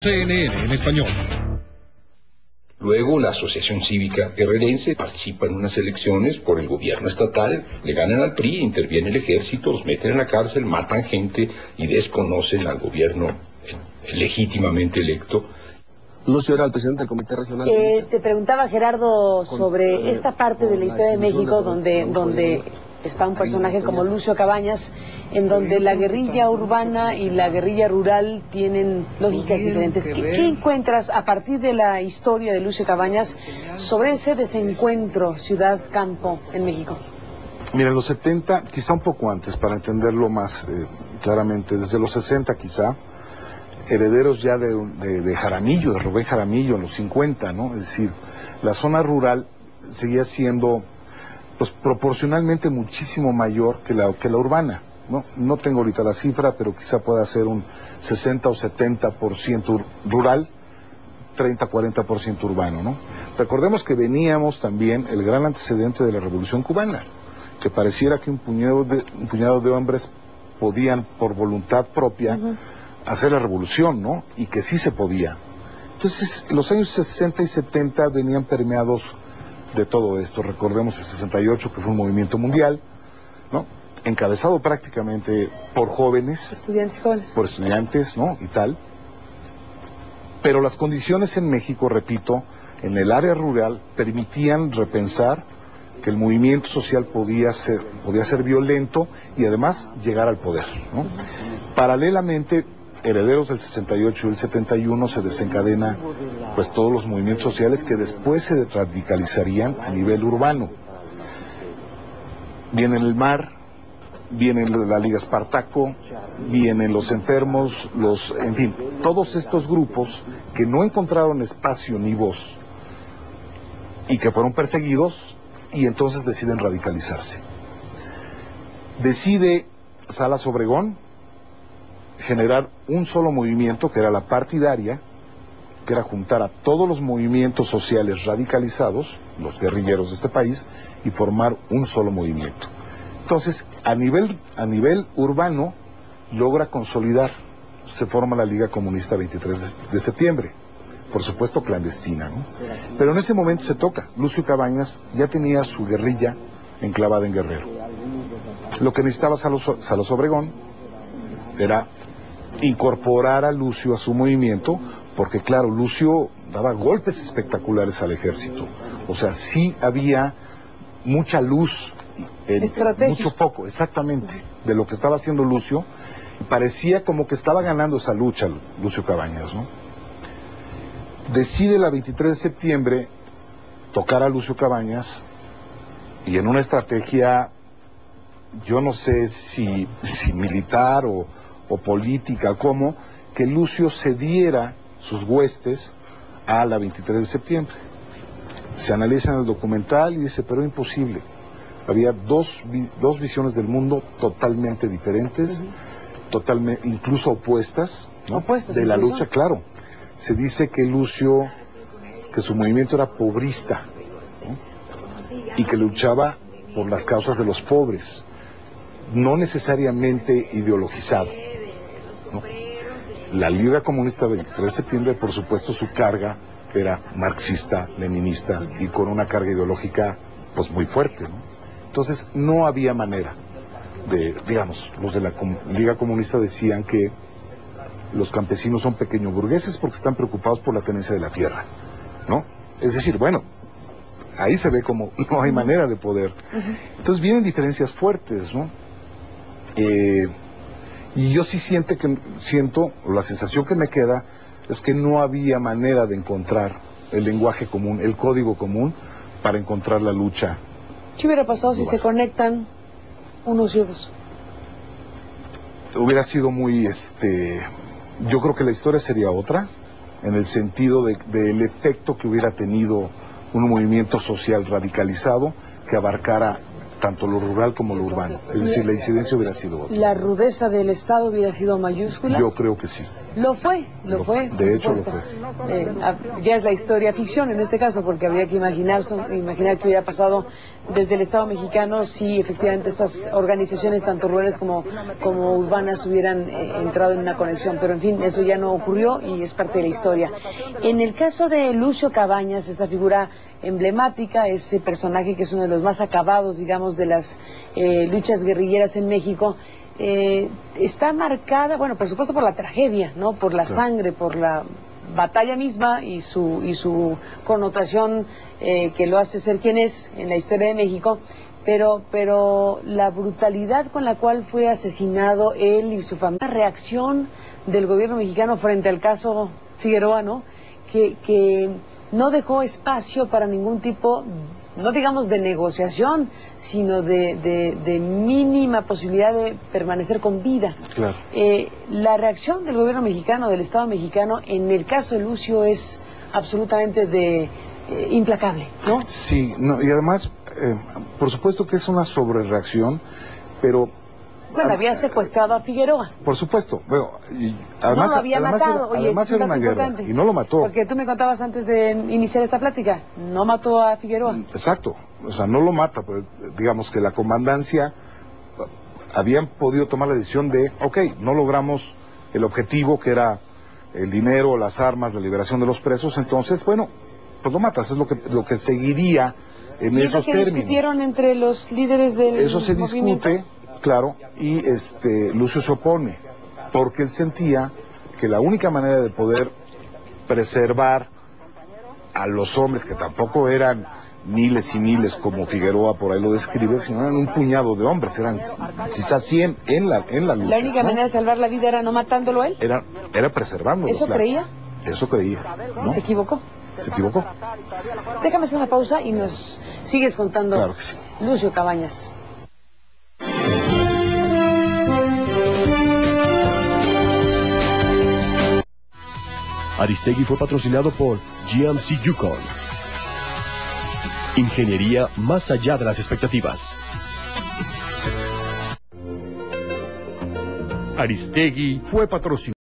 CNN en español. Luego la Asociación Cívica Guerrerense participa en unas elecciones por el gobierno estatal, le ganan al PRI, interviene el ejército, los meten en la cárcel, matan gente y desconocen al gobierno legítimamente electo. Lucio era el presidente del Comité Regional. Te preguntaba, Gerardo, sobre esta parte de la historia de México donde está un personaje como Lucio Cabañas, en donde la guerrilla urbana y la guerrilla rural tienen lógicas diferentes. ¿Qué encuentras a partir de la historia de Lucio Cabañas sobre ese desencuentro ciudad-campo en México? Mira, en los 70, quizá un poco antes, para entenderlo más claramente, desde los 60 quizá, herederos ya de Jaramillo, de Rubén Jaramillo en los 50, ¿no? Es decir, la zona rural seguía siendo pues proporcionalmente muchísimo mayor que la urbana, ¿no? No tengo ahorita la cifra, pero quizá pueda ser un 60 o 70% rural, 30-40% urbano, ¿no? Recordemos que veníamos también el gran antecedente de la Revolución Cubana, que pareciera que un puñado de hombres podían, por voluntad propia, hacer la revolución, ¿no? Y que sí se podía. Entonces, los años 60 y 70 venían permeados de todo esto. Recordemos el 68, que fue un movimiento mundial, ¿no? Encabezado prácticamente por jóvenes. Estudiantes jóvenes. Por estudiantes, ¿no? Y tal. Pero las condiciones en México, repito, en el área rural, permitían repensar que el movimiento social podía ser violento y además llegar al poder, ¿no? Paralelamente, herederos del 68 y el 71 se desencadena pues todos los movimientos sociales que después se radicalizarían a nivel urbano. Viene el MAR, viene la Liga Espartaco, vienen los enfermos, en fin, todos estos grupos que no encontraron espacio ni voz y que fueron perseguidos y entonces deciden radicalizarse. Decide Salas Obregón generar un solo movimiento, que era la partidaria, que era juntar a todos los movimientos sociales radicalizados, los guerrilleros de este país, y formar un solo movimiento. Entonces, a nivel urbano, logra consolidar, se forma la Liga Comunista 23 de septiembre, por supuesto clandestina, ¿no? Pero en ese momento se toca, Lucio Cabañas ya tenía su guerrilla enclavada en Guerrero. Lo que necesitaba Salas Obregón era incorporar a Lucio a su movimiento, porque claro, Lucio daba golpes espectaculares al ejército. O sea, sí había mucha luz, mucho foco, exactamente, de lo que estaba haciendo Lucio. Parecía como que estaba ganando esa lucha Lucio Cabañas, ¿no? Decide la 23 de septiembre tocar a Lucio Cabañas y en una estrategia, yo no sé si militar o política, como que Lucio cediera sus huestes a la 23 de septiembre. Se analiza en el documental y dice, pero imposible. Había dos visiones del mundo totalmente diferentes, totalmente, incluso opuestas, ¿no? Opuestas, de la incluso. lucha, claro. Se dice que Lucio, que su movimiento era pobrista, ¿no? Y que luchaba por las causas de los pobres, no necesariamente ideologizado, ¿no? La Liga Comunista 23 de septiembre, por supuesto, su carga era marxista, leninista y con una carga ideológica pues muy fuerte, ¿no? Entonces no había manera de, digamos, los de la Liga Comunista decían que los campesinos son pequeños burgueses porque están preocupados por la tenencia de la tierra, ¿no? Es decir, bueno, ahí se ve como no hay manera de poder. Entonces vienen diferencias fuertes, ¿no? Y yo sí siento, la sensación que me queda es que no había manera de encontrar el lenguaje común, el código común para encontrar la lucha. ¿Qué hubiera pasado si se conectan unos y otros? Hubiera sido muy, yo creo que la historia sería otra, en el sentido del efecto que hubiera tenido un movimiento social radicalizado que abarcara tanto lo rural como lo urbano. Es decir, la incidencia hubiera sido otra. ¿La rudeza del Estado hubiera sido mayúscula? Yo creo que sí. Lo fue. De hecho, lo fue. Ya es la historia ficción en este caso, porque habría que imaginar que hubiera pasado desde el Estado mexicano si efectivamente estas organizaciones, tanto rurales como urbanas, hubieran entrado en una conexión. Pero en fin, eso ya no ocurrió y es parte de la historia. En el caso de Lucio Cabañas, esa figura emblemática, ese personaje que es uno de los más acabados, digamos, de las luchas guerrilleras en México, está marcada, bueno, por supuesto por la tragedia, ¿no? Por la sangre, por la batalla misma y su connotación que lo hace ser quien es en la historia de México, pero la brutalidad con la cual fue asesinado él y su familia, la reacción del gobierno mexicano frente al caso Figueroa, ¿no? Que no dejó espacio para ningún tipo, no digamos de negociación, sino de mínima posibilidad de permanecer con vida. Claro. La reacción del gobierno mexicano, del Estado mexicano, en el caso de Lucio es absolutamente implacable, ¿no? Sí, no, y además, por supuesto que es una sobrereacción, pero... Bueno, había secuestrado a Figueroa. Por supuesto, bueno, y además, no lo había matado. Además era una guerra, y no lo mató. Porque tú me contabas antes de iniciar esta plática, no mató a Figueroa. Exacto, o sea, no lo mata, pero digamos que la comandancia habían podido tomar la decisión de, ok, no logramos el objetivo que era el dinero, las armas, la liberación de los presos, entonces, bueno, pues lo matas, es lo que seguiría en esos términos. ¿Y eso que discutieron entre los líderes del Eso se movimiento? discute, claro, y Lucio se opone, porque él sentía que la única manera de poder preservar a los hombres, que tampoco eran miles y miles como Figueroa por ahí lo describe, sino eran un puñado de hombres, eran quizás 100 en la lucha. La única manera de salvar la vida era no matándolo él. Era preservándolo. ¿Eso claro. creía? Eso creía, ¿no? ¿Se equivocó? Se equivocó. Déjame hacer una pausa y nos sigues contando. Claro que sí. Lucio Cabañas. Aristegui fue patrocinado por GMC Yukon. Ingeniería más allá de las expectativas. Aristegui fue patrocinado.